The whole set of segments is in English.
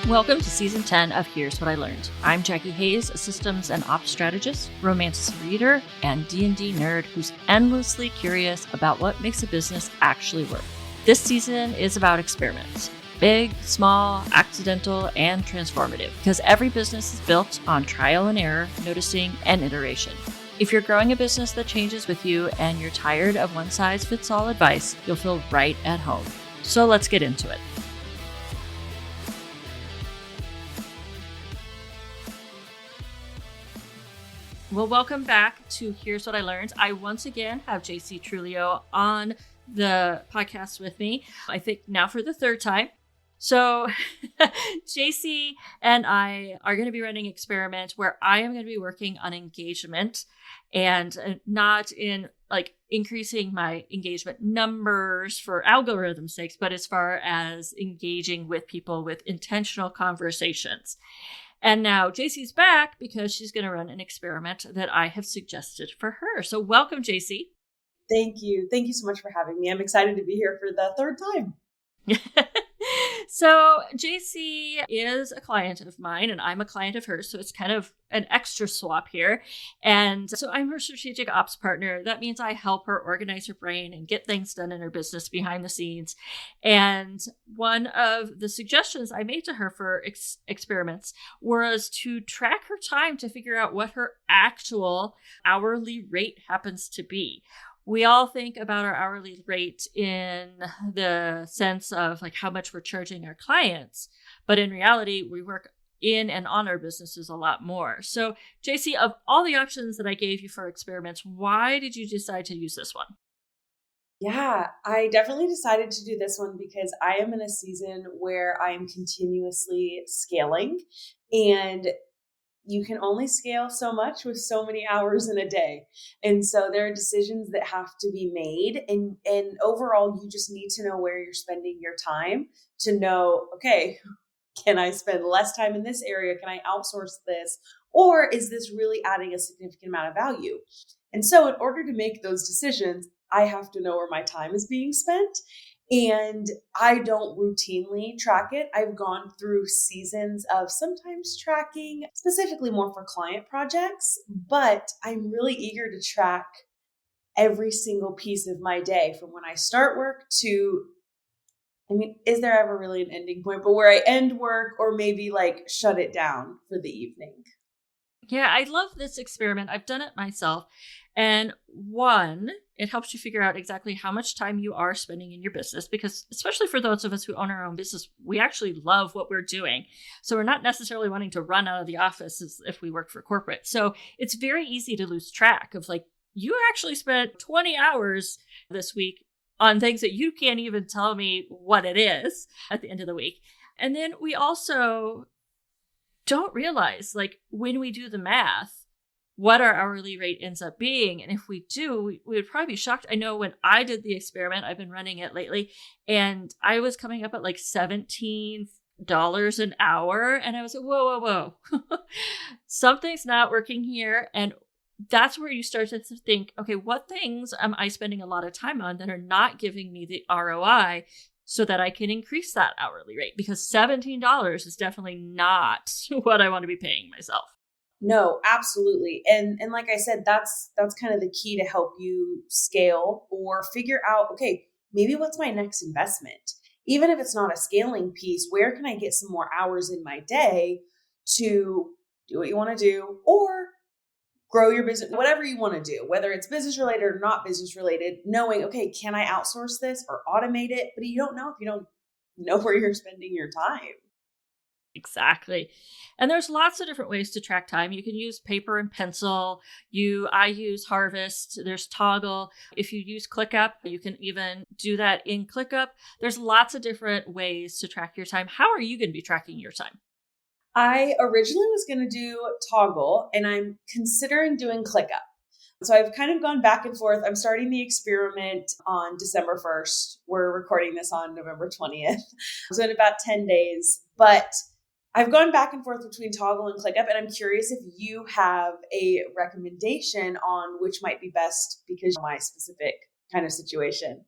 Welcome to Season 10 of Here's What I Learned. I'm Jackie Hayes, a systems and ops strategist, romance reader, and D&D nerd who's endlessly curious about what makes a business actually work. This season is about experiments. Big, small, accidental, and transformative, because every business is built on trial and error, noticing, and iteration. If you're growing a business that changes with you and you're tired of one-size-fits-all advice, you'll feel right at home. So let's get into it. Well, welcome back to Here's What I Learned. I once again have Jayci Trujillo on the podcast with me, I think now for the third time. So Jayci and I are going to be running an experiment where I am going to be working on engagement and not in like increasing my engagement numbers for algorithm sakes, but as far as engaging with people with intentional conversations. And now Jayci's back because she's going to run an experiment that I have suggested for her. So welcome, Jayci. Thank you. Thank you so much for having me. I'm excited to be here for the third time. So Jayci is a client of mine and I'm a client of hers. So it's kind of an extra swap here. And so I'm her strategic ops partner. That means I help her organize her brain and get things done in her business behind the scenes. And one of the suggestions I made to her for experiments was to track her time to figure out what her actual hourly rate happens to be. We all think about our hourly rate in the sense of like how much we're charging our clients, but in reality, we work in and on our businesses a lot more. So, Jayci, of all the options that I gave you for experiments, why did you decide to use this one? Yeah, I definitely decided to do this one because I am in a season where I am continuously scaling, and you can only scale so much with so many hours in a day. And so there are decisions that have to be made. And overall, you just need to know where you're spending your time to know, okay, can I spend less time in this area? Can I outsource this? Or is this really adding a significant amount of value? And so in order to make those decisions, I have to know where my time is being spent. And I don't routinely track it. I've gone through seasons of sometimes tracking specifically more for client projects, but I'm really eager to track every single piece of my day from when I start work to, is there ever really an ending point, but where I end work or maybe like shut it down for the evening. Yeah, I love this experiment. I've done it myself. And one, it helps you figure out exactly how much time you are spending in your business, because especially for those of us who own our own business, we actually love what we're doing. So we're not necessarily wanting to run out of the office as if we work for corporate. So it's very easy to lose track of like, you actually spent 20 hours this week on things that you can't even tell me what it is at the end of the week. And then we also don't realize, like, when we do the math, what our hourly rate ends up being. And if we do, we would probably be shocked. I know when I did the experiment, I've been running it lately, and I was coming up at like $17 an hour. And I was like, whoa. Something's not working here. And that's where you start to think, okay, what things am I spending a lot of time on that are not giving me the ROI so that I can increase that hourly rate? Because $17 is definitely not what I want to be paying myself. No, absolutely. And like I said, that's kind of the key to help you scale or figure out, okay, maybe what's my next investment? Even if it's not a scaling piece, where can I get some more hours in my day to do what you want to do or grow your business, whatever you want to do, whether it's business related or not business related, knowing, okay, can I outsource this or automate it? But you don't know if you don't know where you're spending your time. Exactly. And there's lots of different ways to track time. You can use paper and pencil. I use Harvest. There's Toggle. If you use ClickUp, you can even do that in ClickUp. There's lots of different ways to track your time. How are you going to be tracking your time? I originally was going to do Toggle, and I'm considering doing ClickUp. So I've kind of gone back and forth. I'm starting the experiment on December 1st. We're recording this on November 20th. So in about 10 days. But I've gone back and forth between Toggle and ClickUp, and I'm curious if you have a recommendation on which might be best because of my specific kind of situation.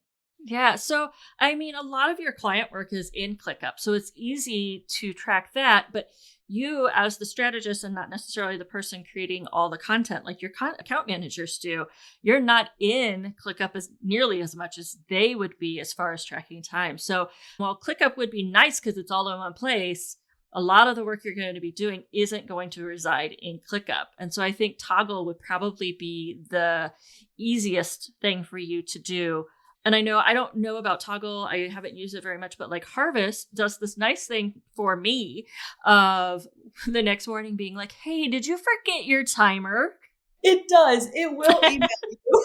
Yeah. So, I mean, a lot of your client work is in ClickUp. So it's easy to track that. But you, as the strategist and not necessarily the person creating all the content like your account managers do, you're not in ClickUp as nearly as much as they would be as far as tracking time. So while ClickUp would be nice because it's all in one place, a lot of the work you're going to be doing isn't going to reside in ClickUp. And so I think Toggle would probably be the easiest thing for you to do. And I don't know about Toggle. I haven't used it very much, but like Harvest does this nice thing for me of the next morning being like, hey, did you forget your timer? It does. It will email you.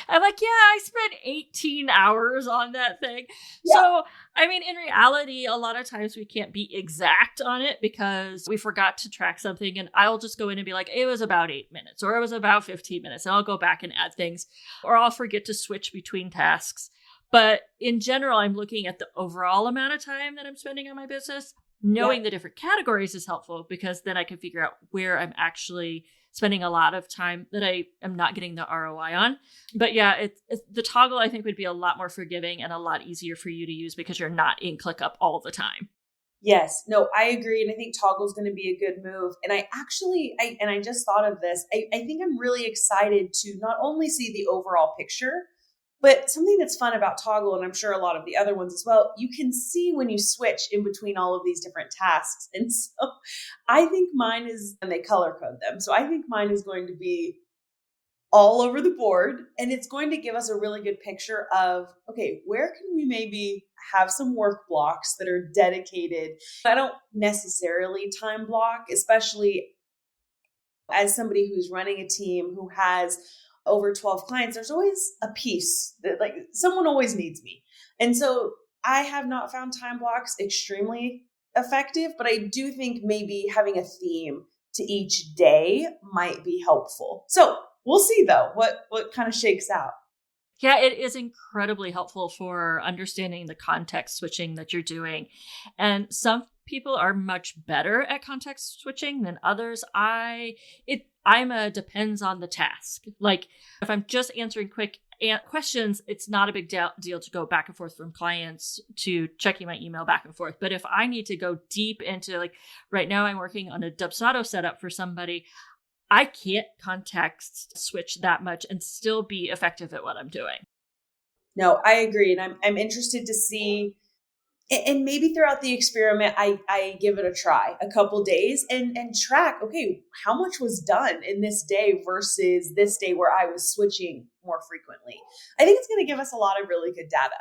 I'm like, yeah, I spent 18 hours on that thing. Yeah. So, I mean, in reality, a lot of times we can't be exact on it because we forgot to track something. And I'll just go in and be like, it was about 8 minutes or it was about 15 minutes. And I'll go back and add things or I'll forget to switch between tasks. But in general, I'm looking at the overall amount of time that I'm spending on my business. Knowing the different categories is helpful because then I can figure out where I'm actually spending a lot of time that I am not getting the ROI on. But yeah, it's the Toggle I think would be a lot more forgiving and a lot easier for you to use because you're not in ClickUp all the time. Yes, no, I agree. And I think Toggle is going to be a good move. And I just thought of this. I think I'm really excited to not only see the overall picture, but something that's fun about Toggle, and I'm sure a lot of the other ones as well, you can see when you switch in between all of these different tasks. And so I think mine is, and they color code them. So I think mine is going to be all over the board. And it's going to give us a really good picture of, okay, where can we maybe have some work blocks that are dedicated? I don't necessarily time block, especially as somebody who's running a team who has over 12 clients, there's always a piece that like someone always needs me. And so I have not found time blocks extremely effective, but I do think maybe having a theme to each day might be helpful. So we'll see though, what kind of shakes out. Yeah, it is incredibly helpful for understanding the context switching that you're doing. And some people are much better at context switching than others. I'm a depends on the task. Like if I'm just answering quick questions, it's not a big deal to go back and forth from clients to checking my email back and forth. But if I need to go deep into like right now I'm working on a Dubsado setup for somebody, I can't context switch that much and still be effective at what I'm doing. No, I agree. And I'm interested to see, and maybe throughout the experiment, I give it a try a couple days and track, okay, how much was done in this day versus this day where I was switching more frequently. I think it's going to give us a lot of really good data.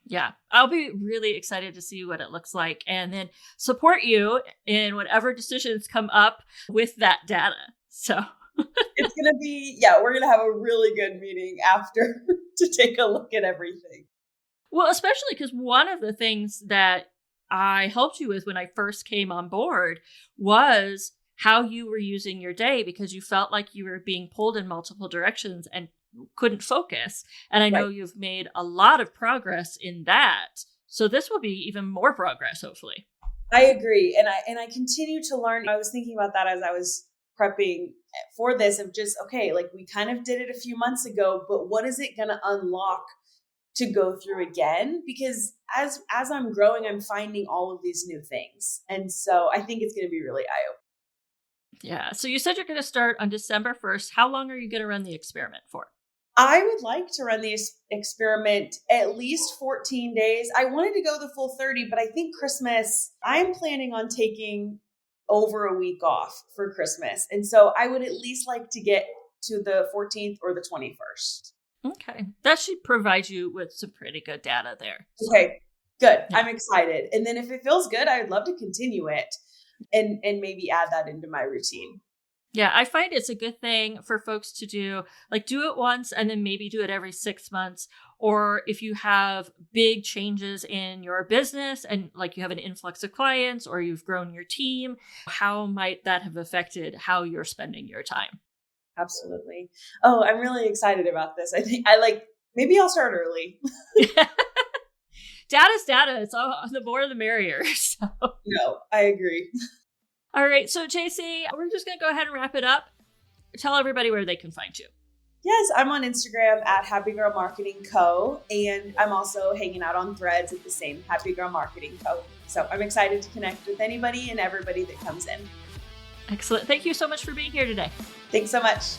Yeah, I'll be really excited to see what it looks like and then support you in whatever decisions come up with that data. So it's going to be, we're going to have a really good meeting after to take a look at everything. Well, especially because one of the things that I helped you with when I first came on board was how you were using your day because you felt like you were being pulled in multiple directions and couldn't focus. And I know you've made a lot of progress in that. So this will be even more progress, hopefully. I agree. And I continue to learn. I was thinking about that as I was prepping for this of just, okay, like we kind of did it a few months ago, but what is it going to unlock to go through again? Because as I'm growing, I'm finding all of these new things. And so I think it's going to be really eye-opening. Yeah. So you said you're going to start on December 1st. How long are you going to run the experiment for? I would like to run the experiment at least 14 days. I wanted to go the full 30, but I think Christmas, I'm planning on taking over a week off for Christmas. And so I would at least like to get to the 14th or the 21st. Okay. That should provide you with some pretty good data there. So. Okay, good. Yeah. I'm excited. And then if it feels good, I would love to continue it and maybe add that into my routine. Yeah, I find it's a good thing for folks to do, like do it once and then maybe do it every 6 months. Or if you have big changes in your business and like you have an influx of clients or you've grown your team, how might that have affected how you're spending your time? Absolutely. Oh, I'm really excited about this. I think maybe I'll start early. Data's data. It's all the more the merrier. So. No, I agree. All right. So, Jayci, we're just going to go ahead and wrap it up. Tell everybody where they can find you. Yes, I'm on Instagram at Happy Girl Marketing Co. And I'm also hanging out on Threads at the same Happy Girl Marketing Co. So I'm excited to connect with anybody and everybody that comes in. Excellent. Thank you so much for being here today. Thanks so much.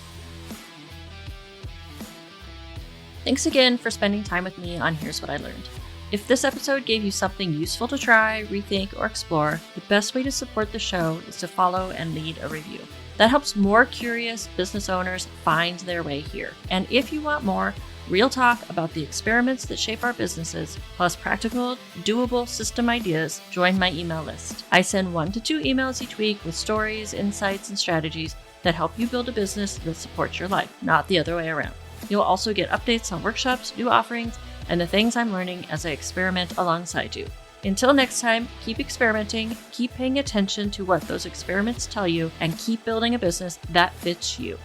Thanks again for spending time with me on Here's What I Learned. If this episode gave you something useful to try, rethink, or explore, the best way to support the show is to follow and leave a review. That helps more curious business owners find their way here. And if you want more real talk about the experiments that shape our businesses, plus practical, doable system ideas, join my email list. I send 1 to 2 emails each week with stories, insights, and strategies that help you build a business that supports your life, not the other way around. You'll also get updates on workshops, new offerings, and the things I'm learning as I experiment alongside you. Until next time, keep experimenting, keep paying attention to what those experiments tell you, and keep building a business that fits you.